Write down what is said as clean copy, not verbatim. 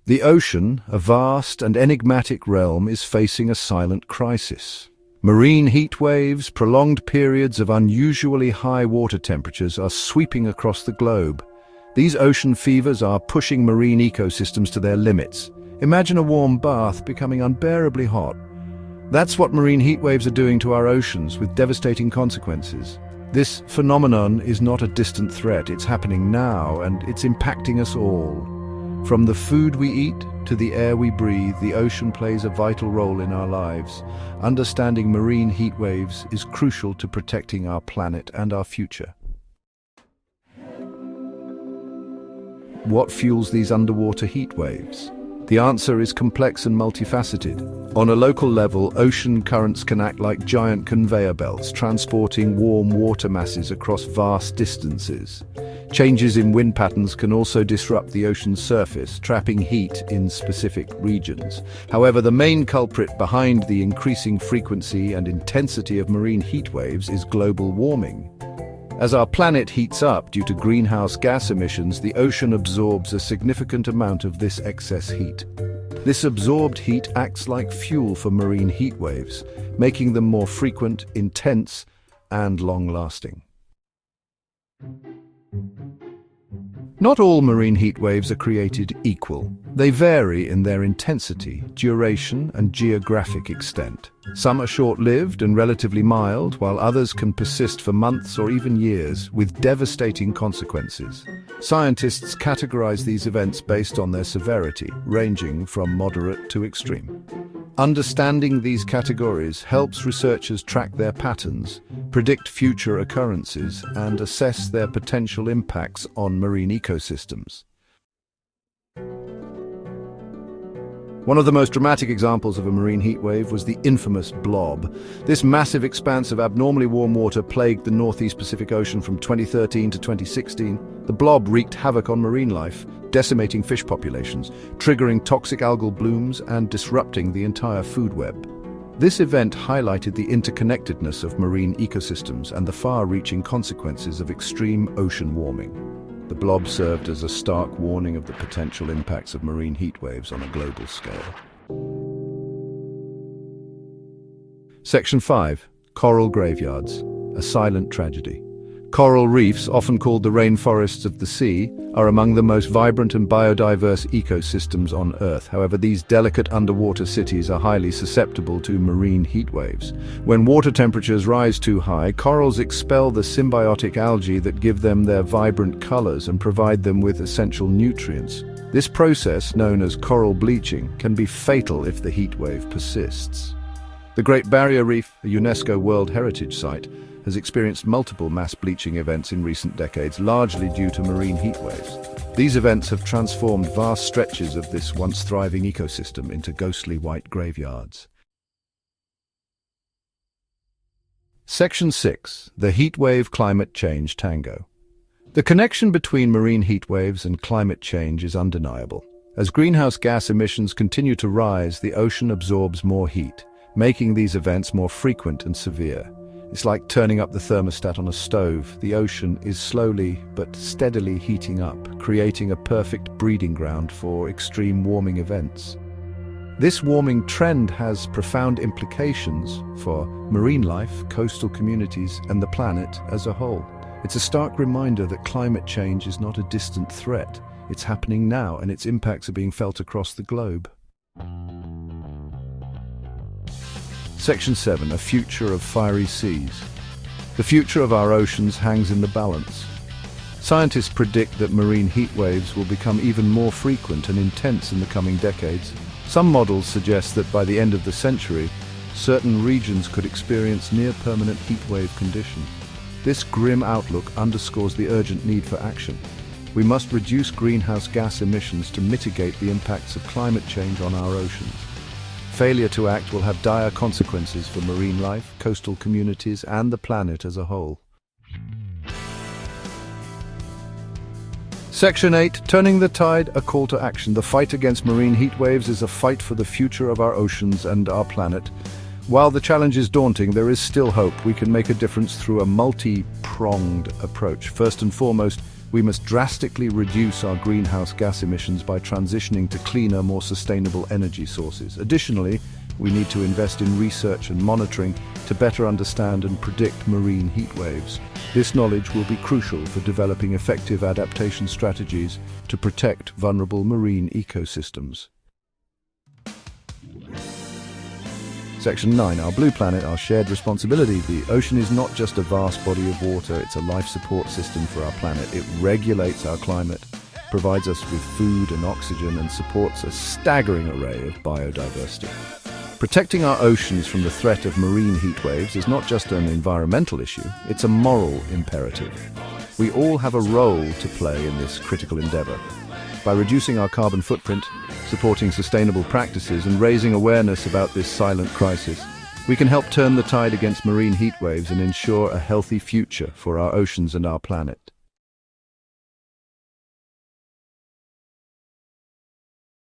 The ocean, a vast and enigmatic realm, is facing a silent crisis. Marine heat waves, prolonged periods of unusually high water temperatures are sweeping across the globe. These ocean fevers are pushing marine ecosystems to their limits. Imagine a warm bath becoming unbearably hot. That's what marine heat waves are doing to our oceans, with devastating consequences. This phenomenon is not a distant threat, it's happening now, and it's impacting us all. From the food we eat to the air we breathe, the ocean plays a vital role in our lives. Understanding marine heat waves is crucial to protecting our planet and our future. What fuels these underwater heat waves? The answer is complex and multifaceted. On a local level, ocean currents can act like giant conveyor belts, transporting warm water masses across vast distances. Changes in wind patterns can also disrupt the ocean's surface, trapping heat in specific regions. However, the main culprit behind the increasing frequency and intensity of marine heat waves is global warming. As our planet heats up due to greenhouse gas emissions, the ocean absorbs a significant amount of this excess heat. This absorbed heat acts like fuel for marine heat waves, making them more frequent, intense, and long-lasting. Not all marine heat waves are created equal. They vary in their intensity, duration, and geographic extent. Some are short-lived and relatively mild, while others can persist for months or even years, with devastating consequences. Scientists categorize these events based on their severity, ranging from moderate to extreme. Understanding these categories helps researchers track their patterns, predict future occurrences, and assess their potential impacts on marine ecosystems. One of the most dramatic examples of a marine heat wave was the infamous blob. This massive expanse of abnormally warm water plagued the Northeast Pacific Ocean from 2013 to 2016. The blob wreaked havoc on marine life, decimating fish populations, triggering toxic algal blooms, and disrupting the entire food web. This event highlighted the interconnectedness of marine ecosystems and the far-reaching consequences of extreme ocean warming. The blob served as a stark warning of the potential impacts of marine heat waves on a global scale. Section 5. Coral graveyards. A silent tragedy. Coral reefs, often called the rainforests of the sea, are among the most vibrant and biodiverse ecosystems on Earth. However, these delicate underwater cities are highly susceptible to marine heat waves. When water temperatures rise too high, corals expel the symbiotic algae that give them their vibrant colors and provide them with essential nutrients. This process, known as coral bleaching, can be fatal if the heat wave persists. The Great Barrier Reef, a UNESCO World Heritage Site, has experienced multiple mass bleaching events in recent decades, largely due to marine heat waves. These events have transformed vast stretches of this once thriving ecosystem into ghostly white graveyards. Section 6. The Heatwave Climate Change Tango. The connection between marine heat waves and climate change is undeniable. As greenhouse gas emissions continue to rise, the ocean absorbs more heat, making these events more frequent and severe. It's like turning up the thermostat on a stove. The ocean is slowly but steadily heating up, creating a perfect breeding ground for extreme warming events. This warming trend has profound implications for marine life, coastal communities, and the planet as a whole. It's a stark reminder that climate change is not a distant threat. It's happening now, and its impacts are being felt across the globe. Section 7. A future of fiery seas. The future of our oceans hangs in the balance. Scientists predict that marine heat waves will become even more frequent and intense in the coming decades. Some models suggest that by the end of the century, certain regions could experience near-permanent heat wave conditions. This grim outlook underscores the urgent need for action. We must reduce greenhouse gas emissions to mitigate the impacts of climate change on our oceans. Failure to act will have dire consequences for marine life, coastal communities, and the planet as a whole. Section 8. Turning the Tide, a call to action. The fight against marine heat waves is a fight for the future of our oceans and our planet. While the challenge is daunting, there is still hope. We can make a difference through a multi-pronged approach. First and foremost, We must drastically reduce our greenhouse gas emissions by transitioning to cleaner, more sustainable energy sources. Additionally, we need to invest in research and monitoring to better understand and predict marine heat waves. This knowledge will be crucial for developing effective adaptation strategies to protect vulnerable marine ecosystems. Section 9. Our blue planet, our shared responsibility. The ocean is not just a vast body of water, it's a life support system for our planet. It regulates our climate, provides us with food and oxygen, and supports a staggering array of biodiversity. Protecting our oceans from the threat of marine heat waves is not just an environmental issue, it's a moral imperative. We all have a role to play in this critical endeavor. By reducing our carbon footprint, supporting sustainable practices, and raising awareness about this silent crisis, we can help turn the tide against marine heat waves and ensure a healthy future for our oceans and our planet.